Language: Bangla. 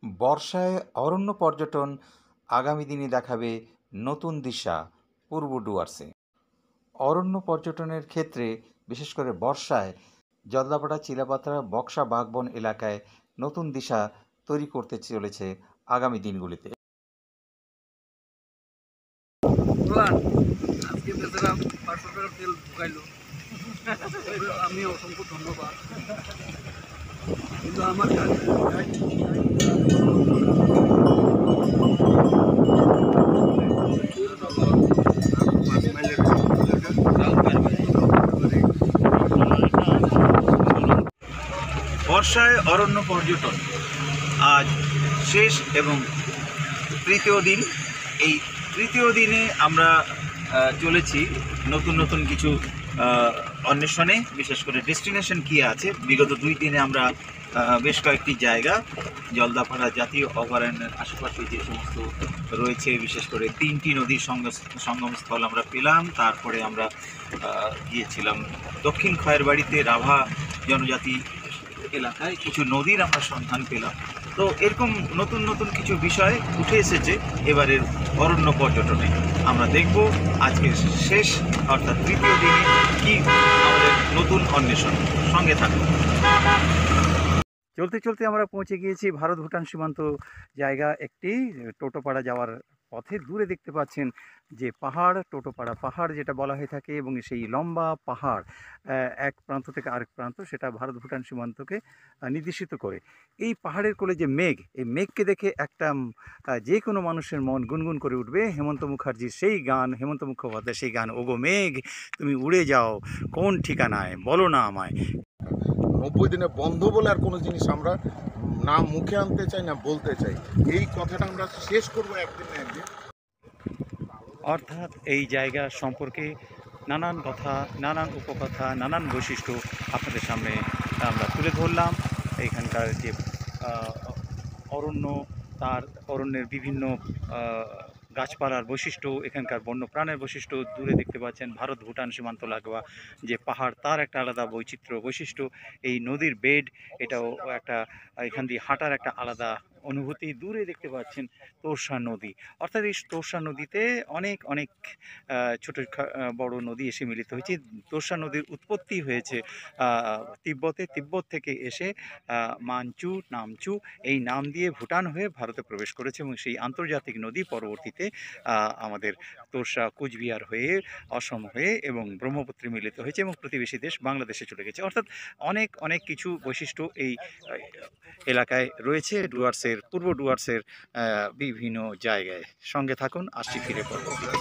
বর্ষায় অরণ্য পর্যটন আগামী দিনে দেখাবে নতুন দিশা পূর্ব ডুয়ার্সে। অরণ্য পর্যটনের ক্ষেত্রে বিশেষ করে বর্ষায় জলদাপাড়া, চিলাপাথরা, বক্সা, বাঘবন এলাকায় নতুন দিশা তৈরি করতে চলেছে আগামী দিনগুলিতে। আজকে বেচারা 500 টাকা তেল ঢুকাইলো, আমি অসংখ্য ধন্যবাদ। কিন্তু আমার বর্ষায় অরণ্য পর্যটন আজ শেষ এবং তৃতীয় দিন। এই তৃতীয় দিনে আমরা চলেছি নতুন নতুন কিছু অন্বেষণে, বিশেষ করে ডেস্টিনেশন কী আছে। বিগত 2 দিনে আমরা বেশ কয়েকটি জায়গা, জলদাপাড়া জাতীয় অভয়ারণ্যের আশেপাশে যে সমস্ত রয়েছে, বিশেষ করে 3টি নদীর সঙ্গমস্থল আমরা পেলাম। তারপরে আমরা গিয়েছিলাম দক্ষিণ খয়েরবাড়িতে রাভা জনজাতি এলাকায় কিছু নদীর আমরা সন্ধান পেলাম। তো এরকম নতুন নতুন কিছু বিষয় উঠে এসেছে এবারের অরণ্য পর্যটনে। আমরা দেখব আজকের শেষ অর্থাৎ তৃতীয় দিনে কি আমাদের নতুন অন্বেষণ। সঙ্গে থাকুন। চলতে চলতে আমরা পৌঁছে গিয়েছি ভারত ভুটান সীমান্ত জায়গা একটি। টোটোপাড়া যাওয়ার পথে দূরে দেখতে পাচ্ছেন যে পাহাড়, টোটোপাড়া পাহাড় যেটা বলা হয়ে থাকে, এবং সেই লম্বা পাহাড় এক প্রান্ত থেকে আরেক প্রান্ত, সেটা ভারত ভুটান সীমান্তকে নির্দেশিত করে। এই পাহাড়ের কোলে যে মেঘ, এই মেঘকে দেখে একটা যে কোনো মানুষের মন গুনগুন করে উঠবে হেমন্ত মুখার্জির সেই গান, হেমন্ত মুখোপাধ্যায়ের সেই গান, ওগো মেঘ তুমি উড়ে যাও কোন ঠিকানায় বলো না আমায়। 90 দিনে বন্ধ বলে আর কোনো জিনিস আমরা না মুখে আনতে চাই না বলতে চাই। এই কথাটা আমরা শেষ করবো একদিন না একদিন। অর্থাৎ এই জায়গা সম্পর্কে নানান কথা, নানান উপকথা, নানান বৈশিষ্ট্য আপনাদের সামনে আমরা তুলে ধরলাম। এইখানকার যে অরণ্য, তার অরণ্যের বিভিন্ন গাছপালার বৈশিষ্ট্য, এখানকার বন্যপ্রাণের বৈশিষ্ট্য, দূরে দেখতে পাচ্ছেন ভারত ভুটান সীমান্ত লাগোয়া যে পাহাড়, তার একটা আলাদা বৈশিষ্ট্য। এই নদীর বেড, এটাও একটা, এখান দিয়ে হাঁটার একটা আলাদা অনুভূতি। দূরে দেখতে পাচ্ছেন তোরসা নদী, অর্থাৎ এই তোরসা নদীতে অনেক অনেক ছোট বড় নদী এসে মিলিত হয়েছে। তোরসা নদীর উৎপত্তি হয়েছে তিব্বতে, তিব্বত থেকে এসে মানচু, নামচু এই নাম দিয়ে ভুটান হয়ে ভারতে প্রবেশ করেছে, এবং সেই আন্তর্জাতিক নদী পরবর্তীতে আমাদের তোরসা, কুচবিহার হয়ে, অসম হয়ে এবং ব্রহ্মপুত্রে মিলিত হয়েছে এবং প্রতিবেশী দেশ বাংলাদেশে চলে গেছে। অর্থাৎ অনেক অনেক কিছু বৈশিষ্ট্য এই এলাকায় রয়েছে ডুয়ার্সের, পূর্ব ডুয়ার্সের বিভিন্ন জায়গায়। সঙ্গে থাকুন, আসছি ফিরে পরবর্তীতে।